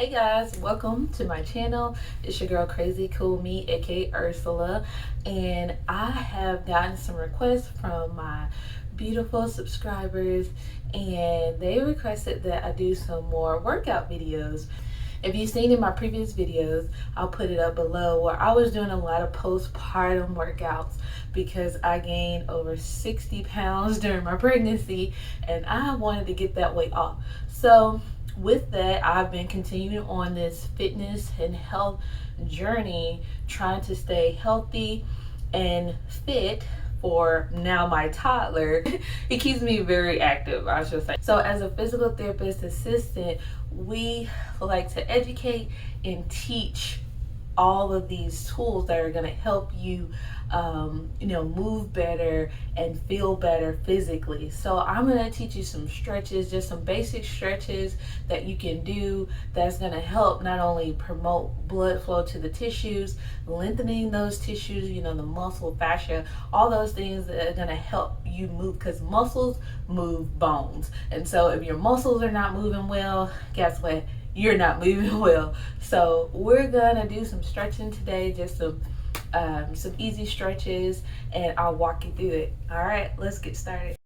Hey guys, welcome to my channel. It's your girl Crazy Cool Me, aka Ursula, and I have gotten some requests from my beautiful subscribers, and they requested that I do some more workout videos. If you've seen in my previous videos, I'll put it up below, where I was doing a lot of postpartum workouts because I gained over 60 pounds during my pregnancy and I wanted to get that weight off. So with that, I've been continuing on this fitness and health journey, trying to stay healthy and fit for now my toddler. It keeps me very active, I should say. So as a physical therapist assistant, we like to educate and teach all of these tools that are going to help you move better and feel better physically. So I'm going to teach you some stretches, just some basic stretches that you can do that's going to help not only promote blood flow to the tissues, lengthening those tissues, the muscle, fascia, all those things that are going to help you move, because muscles move bones. And so if your muscles are not moving well, guess what? You're not moving well. So we're gonna do some stretching today, just some easy stretches, and I'll walk you through it. All right, let's get started.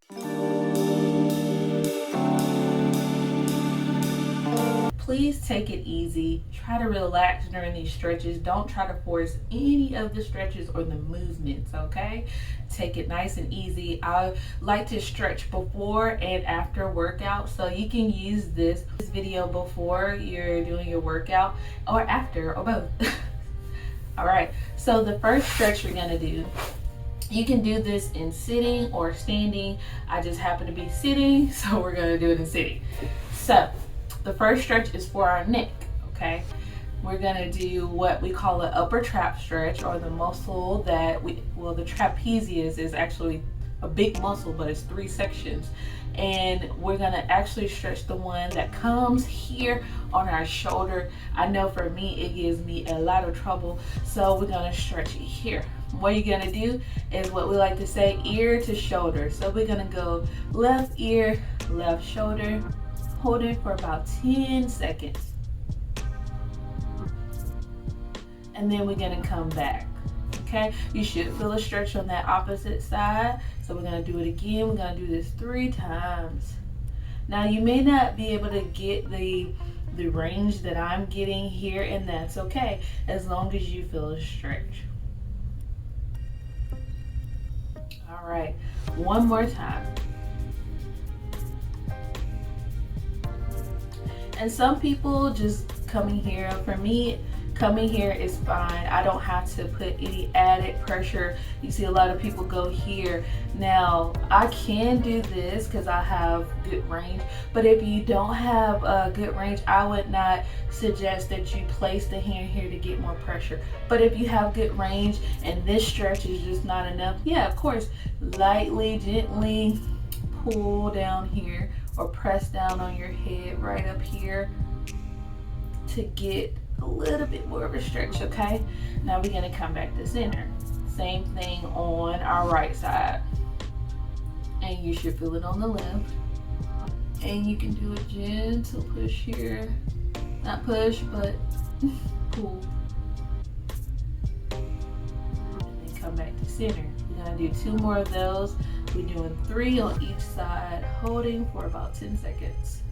Please take it easy. Try to relax during these stretches. Don't try to force any of the stretches or the movements, okay? Take it nice and easy. I like to stretch before and after workout, so you can use this video before you're doing your workout or after, or both. All right, so the first stretch you're gonna do, you can do this in sitting or standing. I just happen to be sitting, so we're gonna do it in sitting. So the first stretch is for our neck, okay? We're gonna do what we call an upper trap stretch, or the muscle that the trapezius is actually a big muscle, but it's 3 sections. And we're gonna actually stretch the one that comes here on our shoulder. I know for me, it gives me a lot of trouble, so we're gonna stretch it here. What you're gonna do is what we like to say, ear to shoulder. So we're gonna go left ear, left shoulder, hold it for about 10 seconds. And then we're gonna come back, okay? You should feel a stretch on that opposite side. So we're gonna do it again. We're gonna do this 3 times. Now you may not be able to get the range that I'm getting here, and that's okay, as long as you feel a stretch. All right, one more time. And some people just coming here, for me, coming here is fine. I don't have to put any added pressure. You see a lot of people go here. Now, I can do this because I have good range, but if you don't have a good range, I would not suggest that you place the hand here to get more pressure. But if you have good range and this stretch is just not enough, yeah, of course, lightly, gently pull down here, or press down on your head right up here to get a little bit more of a stretch, okay? Now we're gonna come back to center. Same thing on our right side. And you should feel it on the left. And you can do a gentle push here. Not push, but pull. And then come back to center. We're gonna do 2 more of those. We're doing 3 on each side, holding for about 10 seconds.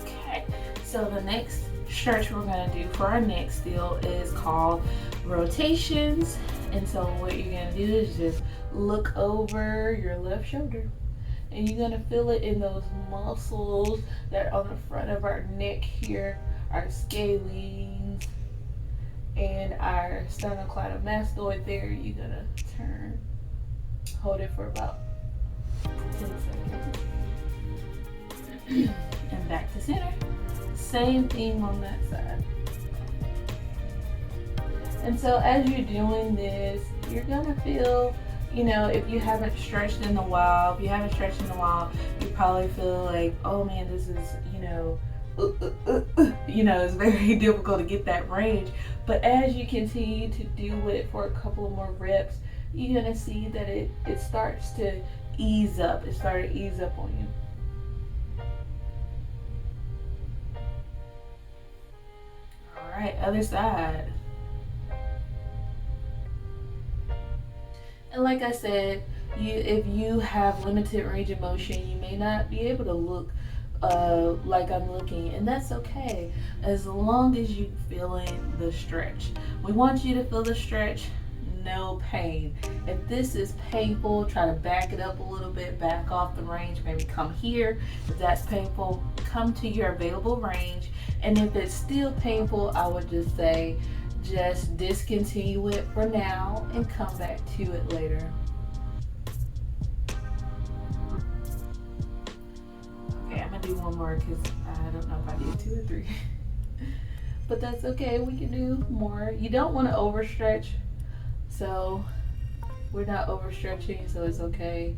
Okay, so the next stretch we're going to do for our neck still is called rotations. And so what you're going to do is just look over your left shoulder, and you're going to feel it in those muscles that are on the front of our neck here, our scalenes and our sternocleidomastoid there. You're going to turn, hold it for about 10 seconds and back to center. Same thing on that side. And so as you're doing this, you're gonna feel you know, if you haven't stretched in a while, you probably feel like, oh man, this is, you know, it's very difficult to get that range. But as you continue to do it for a couple of more reps, you're gonna see that it starts to ease up. It started to ease up on you. All right, other side. And like I said, if you have limited range of motion, you may not be able to look like I'm looking, and that's okay as long as you feeling the stretch. We want you to feel the stretch, no pain. If this is painful, try to back it up a little bit, back off the range, maybe come here. If that's painful, come to your available range. And if it's still painful, I would just say just discontinue it for now and come back to it later. Okay, I'm gonna do one more because I don't know if I did 2 or 3. But that's okay, we can do more. You don't want to overstretch, so we're not overstretching, so it's okay.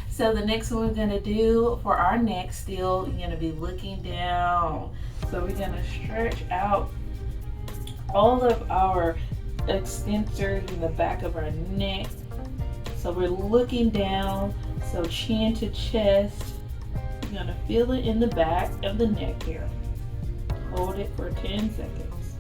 So the next one we're gonna do for our neck, still you're gonna be looking down. So we're gonna stretch out all of our extensors in the back of our neck. So we're looking down, so chin to chest. You're gonna feel it in the back of the neck here. Hold it for 10 seconds.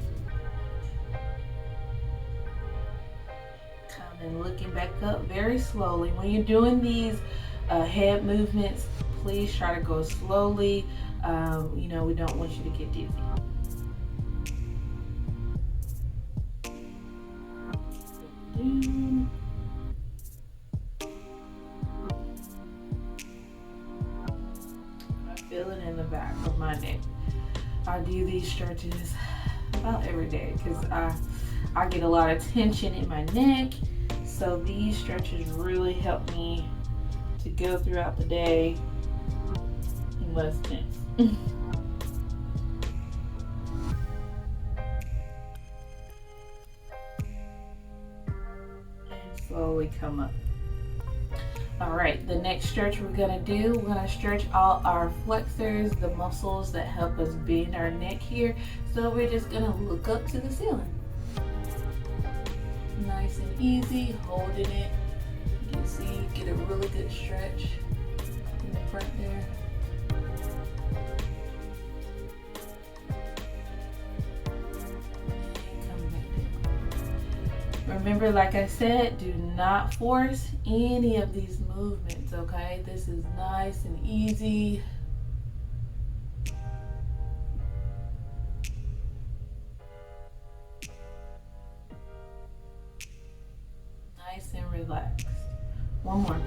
Come and looking back up very slowly. When you're doing these head movements, please try to go slowly. We don't want you to get dizzy. I feel it in the back of my neck. I do these stretches about every day because I get a lot of tension in my neck. So these stretches really help me to go throughout the day less tense. And slowly come up. All right, the next stretch we're gonna do, we're gonna stretch all our flexors, the muscles that help us bend our neck here. So we're just gonna look up to the ceiling. Nice and easy, holding it. You can see, get a really good stretch in the front there. Remember, like I said, do not force any of these movements, okay? This is nice and easy. Nice and relaxed. One more.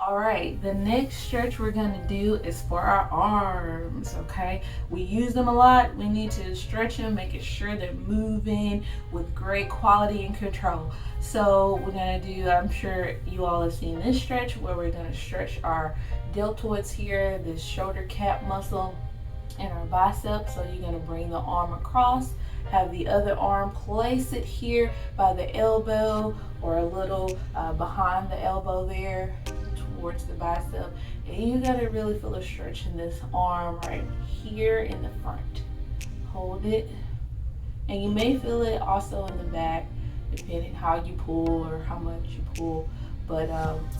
All right, the next stretch we're gonna do is for our arms, okay? We use them a lot. We need to stretch them, making sure they're moving with great quality and control. So we're gonna do, I'm sure you all have seen this stretch where we're gonna stretch our deltoids here, this shoulder cap muscle, and our biceps. So you're gonna bring the arm across, have the other arm, place it here by the elbow or a little behind the elbow there, towards the bicep, and you gotta really feel a stretch in this arm right here in the front. Hold it, and you may feel it also in the back depending how you pull or how much you pull, but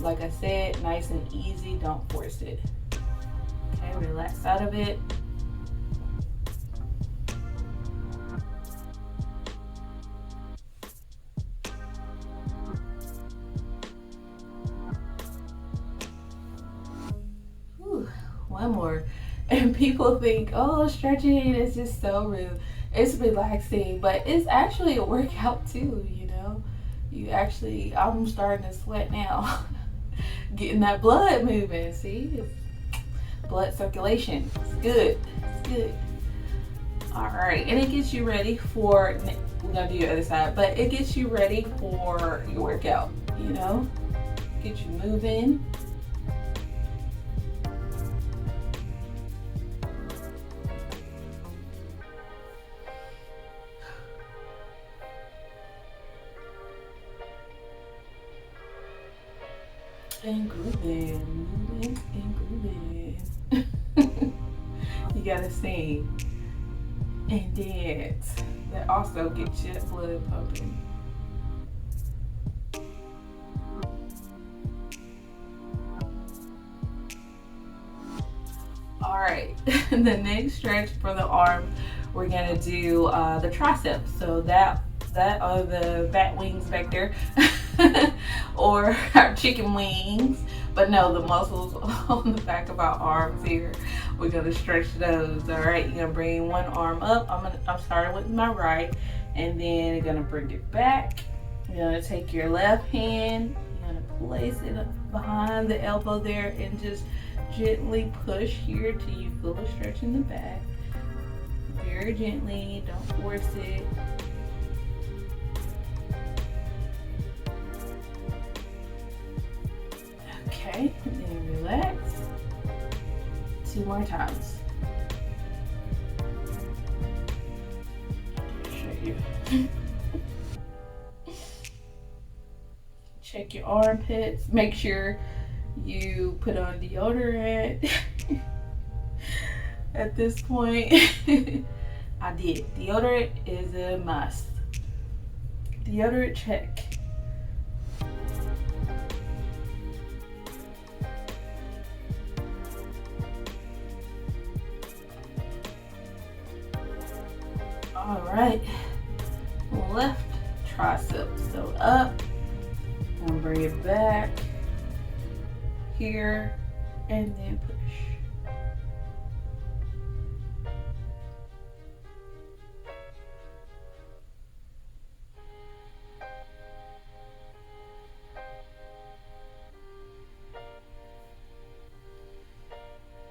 like I said, nice and easy, don't force it. Okay, relax out of it. One more. And people think, oh, stretching is just so rude. It's relaxing, but it's actually a workout too, you know. I'm starting to sweat now. Getting that blood moving, see? It's blood circulation. It's good. It's good. All right, and it gets you ready for, we're gonna do your other side, but it gets you ready for your workout, you know, get you moving. And grooving, moving and grooving. You gotta sing and dance. That also gets your blood pumping. All right, the next stretch for the arm, we're gonna do the triceps. So that are the bat wings back there, or our chicken wings. But no, the muscles on the back of our arms here. We're gonna stretch those. All right, you're gonna bring one arm up. I'm starting with my right, and then you're gonna bring it back. You're gonna take your left hand. You're gonna place it behind the elbow there, and just gently push here till you feel a stretch in the back. Very gently, don't force it. Okay, and then relax. 2 more times. Show you. Check your armpits. Make sure you put on deodorant. At this point, I did. Deodorant is a must. Deodorant check. All right, left tricep. So up, and bring it back here, and then push.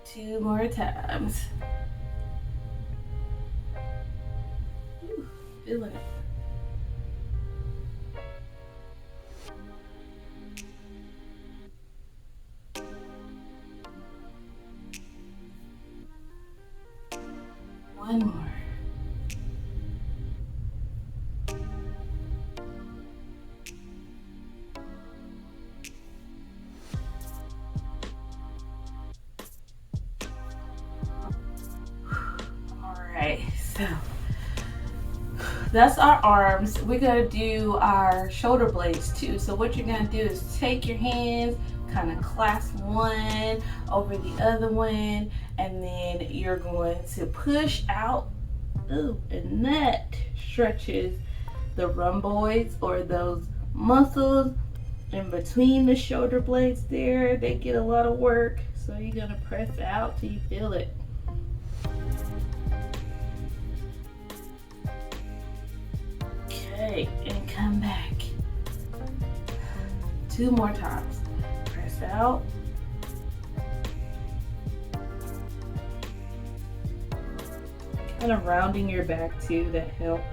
Two more times. Ooh, feeling it. One more. Alright, so that's our arms. We're gonna do our shoulder blades too. So what you're gonna do is take your hands, kind of clasp one over the other one, and then you're going to push out. Ooh, and that stretches the rhomboids, or those muscles in between the shoulder blades there. They get a lot of work, so you're gonna press out till you feel it. Okay, and come back. 2 more times. Press out. Kind of rounding your back too, that helps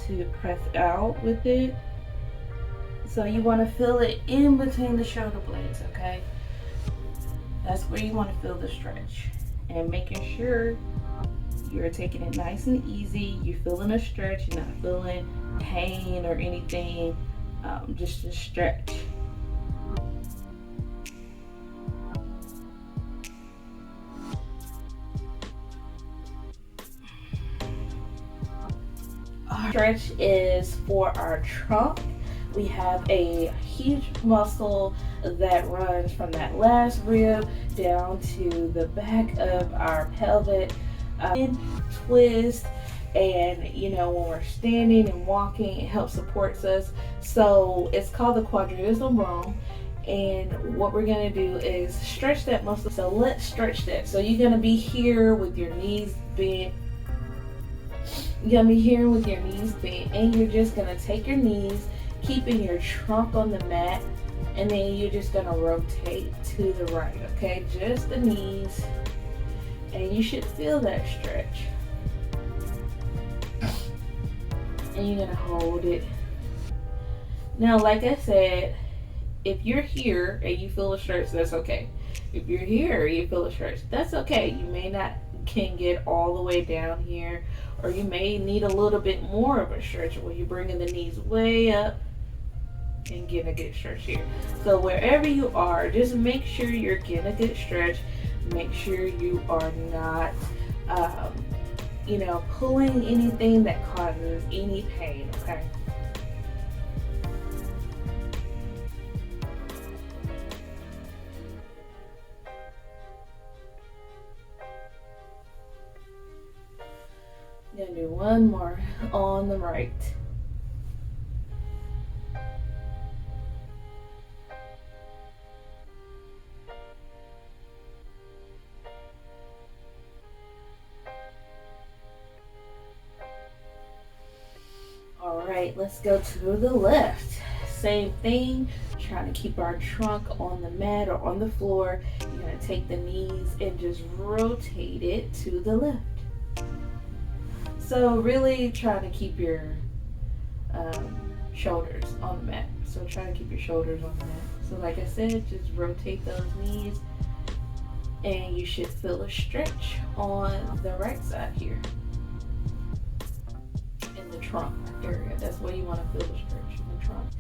to press out with it. So you want to feel it in between the shoulder blades, okay? That's where you want to feel the stretch. And making sure you're taking it nice and easy. You're feeling a stretch, you're not feeling pain or anything, just a stretch. Our stretch is for our trunk. We have a huge muscle that runs from that last rib down to the back of our pelvic. Twist, and you know, when we're standing and walking, it helps supports us. So it's called the Quadratus Law, and what we're going to do is stretch that muscle. So let's stretch that. So you're going to be here with your knees bent. You're going to be here with your knees bent, and you're just going to take your knees, keeping your trunk on the mat, and then you're just going to rotate to the right, okay? Just the knees, and you should feel that stretch. and you're gonna hold it. Now, like I said, if you're here and you feel a stretch, that's okay. If you're here and you feel a stretch, that's okay. You may not can get all the way down here, or you may need a little bit more of a stretch where you're bringing the knees way up and getting a good stretch here. So wherever you are, just make sure you're getting a good stretch. Make sure you are not, pulling anything that causes any pain, okay? I'm gonna do one more on the right. Alright, let's go to the left. Same thing, trying to keep our trunk on the mat or on the floor. You're going to take the knees and just rotate it to the left. So really trying to keep your shoulders on the mat. So try to keep your shoulders on the mat. So like I said, just rotate those knees and you should feel a stretch on the right side here. In the trunk area. That's where you want to feel the stretch, in the trunk.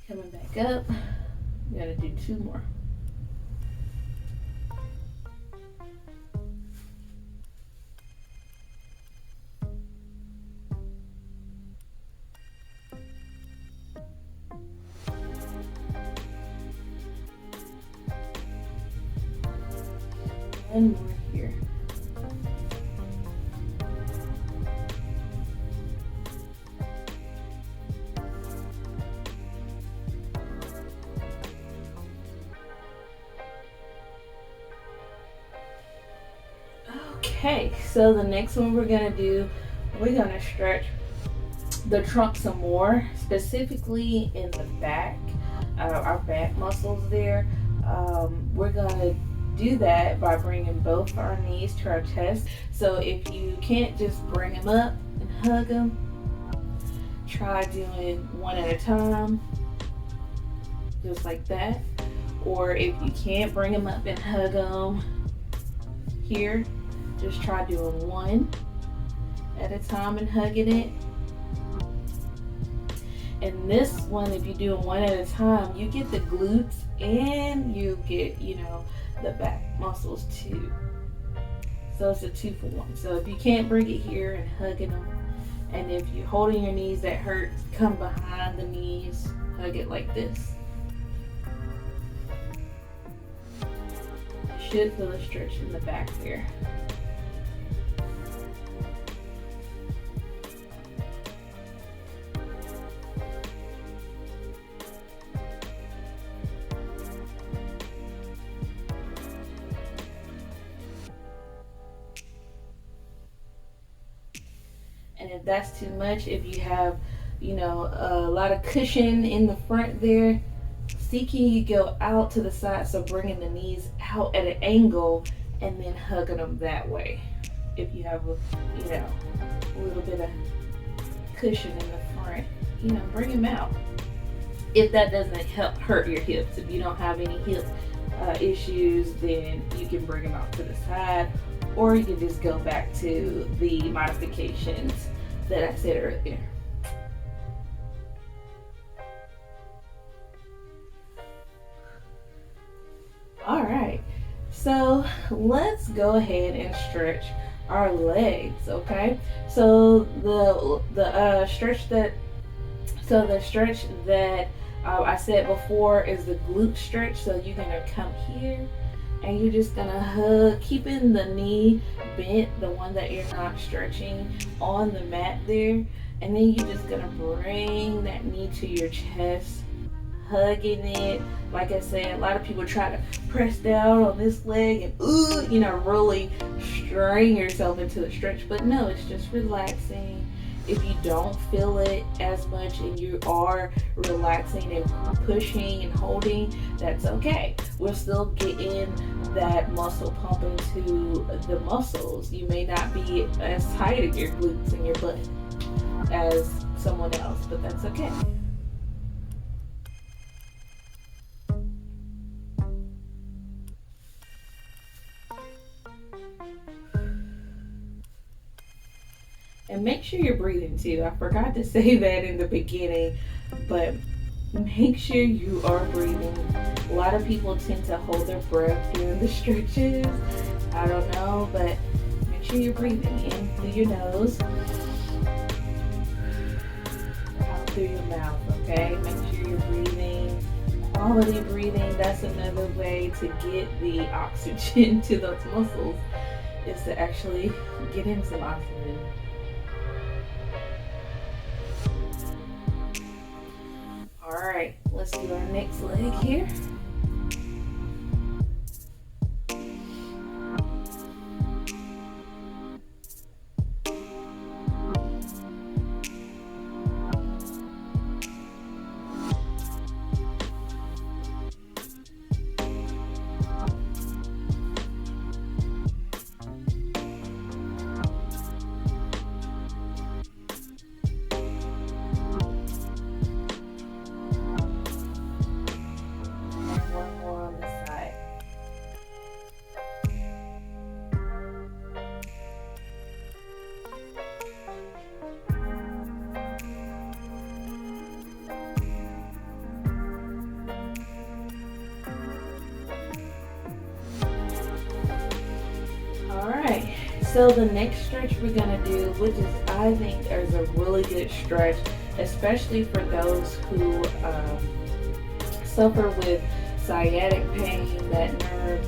Coming back up, we gotta do two more. One more here. Okay, so the next one we're gonna do, we're gonna stretch the trunk some more, specifically in the back, our back muscles there. We're gonna do that by bringing both our knees to our chest. So if you can't just bring them up and hug them, try doing one at a time, just like that. Or if you can't bring them up and hug them here, just try doing one at a time and hugging it. And this one, if you're doing one at a time, you get the glutes and you get, the back muscles too. So it's a 2-for-1. So if you can't bring it here and hugging them, and if you're holding your knees that hurt, come behind the knees, hug it like this. You should feel a stretch in the back here. And if that's too much, if you have, a lot of cushion in the front there, see can you go out to the side, so bringing the knees out at an angle and then hugging them that way. If you have, a little bit of cushion in the front, bring them out. If that doesn't hurt your hips, if you don't have any hip issues, then you can bring them out to the side, or you can just go back to the modifications that I said earlier. All right, so let's go ahead and stretch our legs, okay? So the stretch that I said before is the glute stretch. So you're gonna come here and you're just gonna hug, keeping the knee bent, the one that you're not stretching, on the mat there. And then you're just gonna bring that knee to your chest, hugging it. Like I said, a lot of people try to press down on this leg and really strain yourself into the stretch. But no, it's just relaxing If you don't feel it as much and you are relaxing and pushing and holding, that's okay. We're still getting that muscle pumping to the muscles. You may not be as tight in your glutes and your butt as someone else, but that's okay. And make sure you're breathing too. I forgot to say that in the beginning, but make sure you are breathing. A lot of people tend to hold their breath during the stretches. I don't know, but make sure you're breathing in through your nose, out through your mouth, okay? Make sure you're breathing. Quality breathing, that's another way to get the oxygen to those muscles, is to actually get in some oxygen. All right, let's do our next leg here. Alright, so the next stretch we're going to do, which is I think is a really good stretch, especially for those who suffer with sciatic pain, that nerve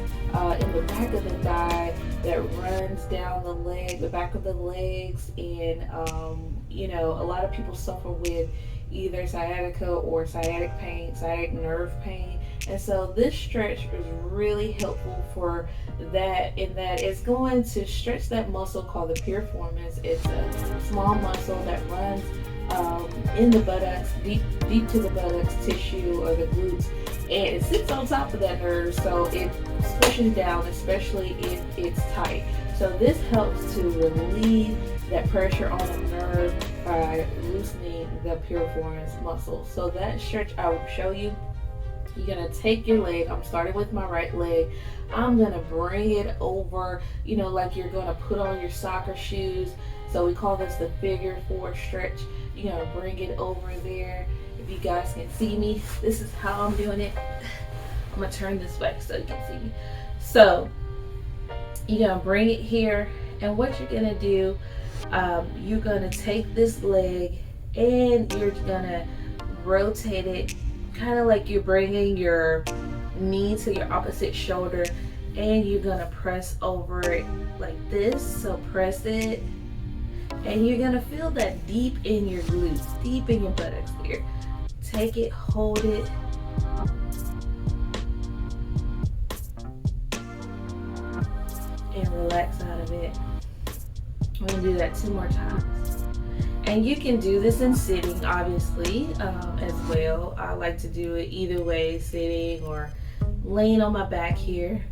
in the back of the thigh that runs down the leg, the back of the legs, and a lot of people suffer with either sciatica or sciatic pain, sciatic nerve pain. And so this stretch is really helpful for that, in that it's going to stretch that muscle called the piriformis. It's a small muscle that runs in the buttocks, deep to the buttocks tissue or the glutes, and it sits on top of that nerve, so it pushes down, especially if it's tight. So this helps to relieve that pressure on the nerve by loosening the piriformis muscle. So that stretch I will show you. You're going to take your leg, I'm starting with my right leg, I'm going to bring it over, like you're going to put on your soccer shoes. So we call this the figure 4 stretch. You're going to bring it over there. If you guys can see me, this is how I'm doing it. I'm going to turn this way so you can see me. So you're going to bring it here, and what you're going to do, you're going to take this leg and you're going to rotate it, kind of like you're bringing your knee to your opposite shoulder, and you're going to press over it like this. So press it, and you're going to feel that deep in your glutes, deep in your buttocks there. Take it, hold it, and relax out of it. I'm going to do that 2 more times. And you can do this in sitting, obviously, as well. I like to do it either way, sitting or laying on my back here.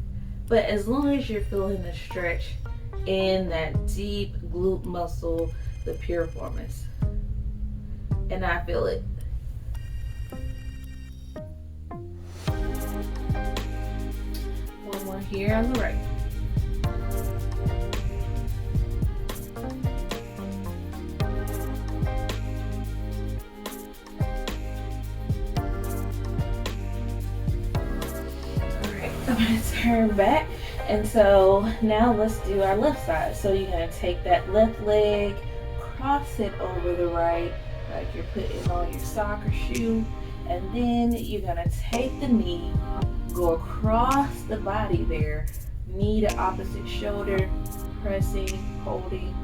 But as long as you're feeling the stretch in that deep glute muscle, the piriformis. And I feel it. One more here on the right. I'm going to turn back, and so now let's do our left side. So you're going to take that left leg, cross it over the right, like you're putting on your soccer shoe, and then you're going to take the knee, go across the body there, knee to opposite shoulder, pressing, holding.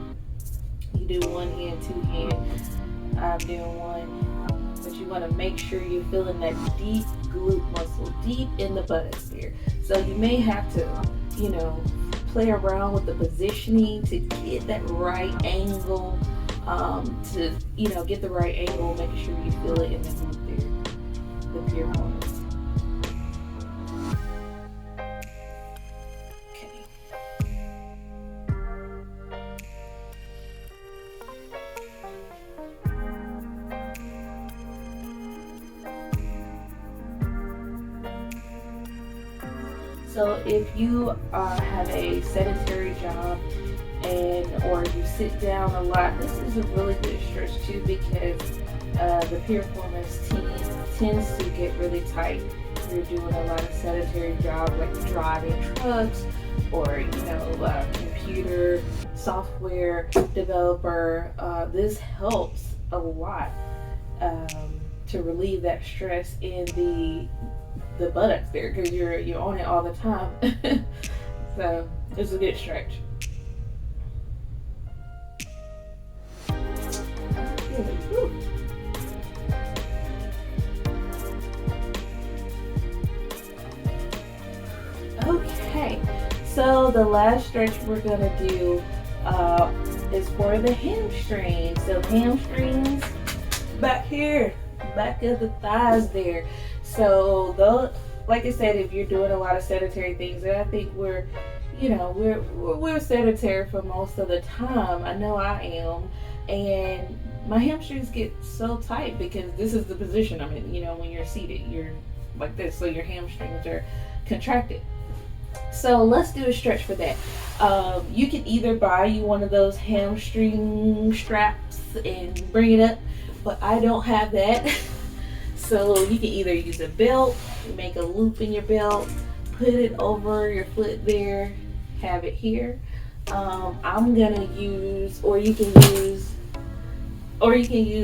You do one hand, 2 hand. I'm doing one, but you want to make sure you're feeling that deep glute muscle, deep in the buttocks there. So you may have to, play around with the positioning to get that right angle to, get the right angle, making sure you feel it in the glute there, the piriformis. Okay. So if you have a sedentary job or you sit down a lot, this is a really good stretch too, because the piriformis tends to get really tight if you're doing a lot of sedentary jobs like driving trucks or computer software developer. This helps a lot to relieve that stress in the buttocks there, because you're on it all the time. So it's a good stretch. Okay, so the last stretch we're gonna do is for the hamstrings. So hamstrings back here, back of the thighs there. So though, like I said, if you're doing a lot of sedentary things, and I think we're sedentary for most of the time. I know I am, and my hamstrings get so tight because this is the position I'm in. When you're seated, you're like this, so your hamstrings are contracted. So let's do a stretch for that. You can either buy you one of those hamstring straps and bring it up, but I don't have that. So you can either use a belt, make a loop in your belt, put it over your foot there, have it here. I'm gonna use, or you can use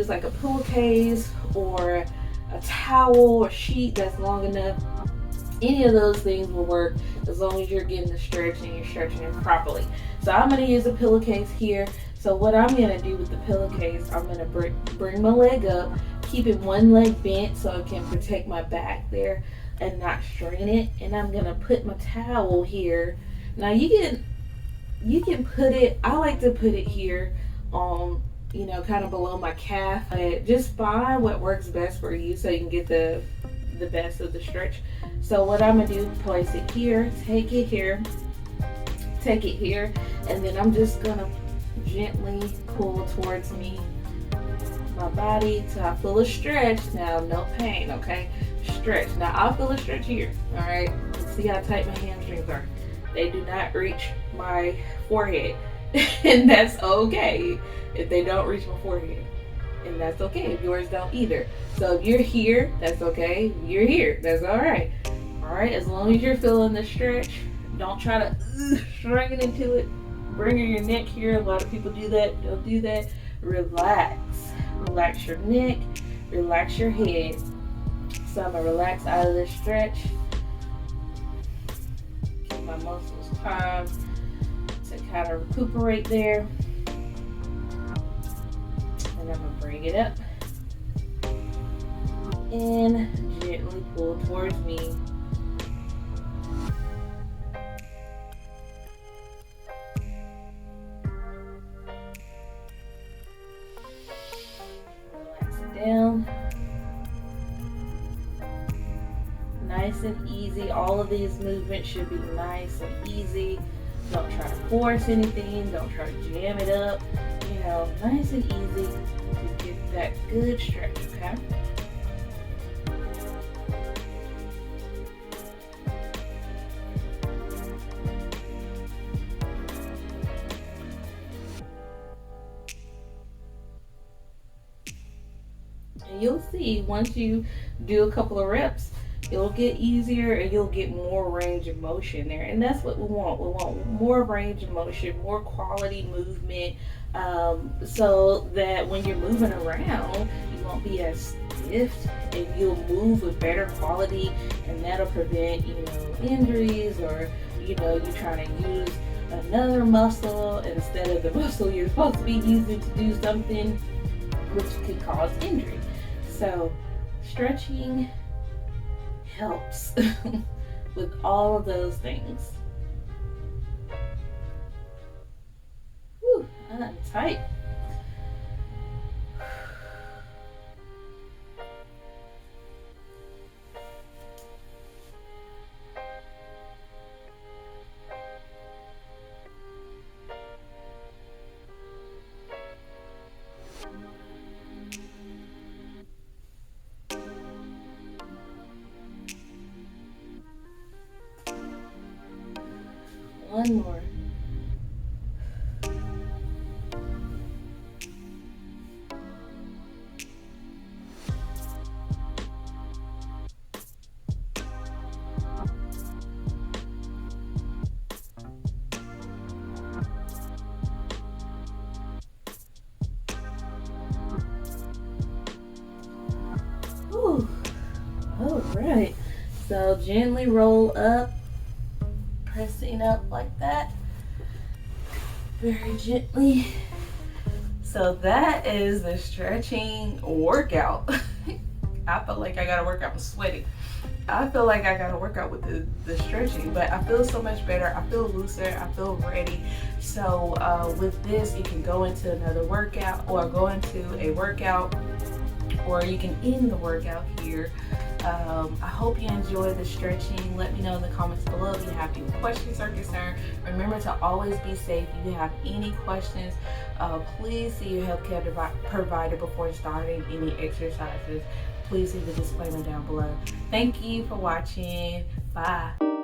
like a pillowcase or a towel or sheet that's long enough. Any of those things will work as long as you're getting the stretch and you're stretching it properly. So I'm going to use a pillowcase here. So what I'm going to do with the pillowcase, I'm going to bring my leg up, keeping one leg bent so it can protect my back there and not strain it. And I'm going to put my towel here. Now you can put it, I like to put it here on, kind of below my calf. Just find what works best for you so you can get the best of the stretch. So what I'm gonna do, place it here, take it here, and then I'm just gonna gently pull towards me, my body, till I feel a stretch. Now, no pain, okay? Stretch. Now I'll feel a stretch here, all right? See how tight my hamstrings are. They do not reach my forehead, and that's okay if they don't reach my forehead. And that's okay if yours don't either. So if you're here, that's okay. If you're here, that's all right. All right, as long as you're feeling the stretch, don't try to string it into it. Bring your neck here. A lot of people do that. Don't do that. Relax. Relax your neck. Relax your head. So I'm gonna relax out of this stretch. Give my muscles time to kind of recuperate there. And I'm gonna bring it up and gently pull towards me. Relax it down. Nice and easy. All of these movements should be nice and easy. Don't try to force anything. Don't try to jam it up. Nice and easy to get that good stretch, okay? And you'll see, once you do a couple of reps, it'll get easier and you'll get more range of motion there. And that's what we want. We want more range of motion, more quality movement, so that when you're moving around, you won't be as stiff and you'll move with better quality, and that'll prevent, injuries, or, you're trying to use another muscle instead of the muscle you're supposed to be using to do something, which could cause injury. So stretching helps with all of those things. Whew, I'm tight. One more. Ooh. All right. So gently roll up, pressing up like that, very gently. So that is the stretching workout. I feel like I gotta work out. I'm sweating. I feel like I gotta work out with the stretching, but I feel so much better. I feel looser. I feel ready. So with this, you can go into another workout or go into a workout, or you can end the workout here. I hope you enjoy the stretching. Let me know in the comments below if you have any questions or concerns. Remember to always be safe. If you have any questions, please see your healthcare provider before starting any exercises. Please leave the disclaimer down below. Thank you for watching. Bye.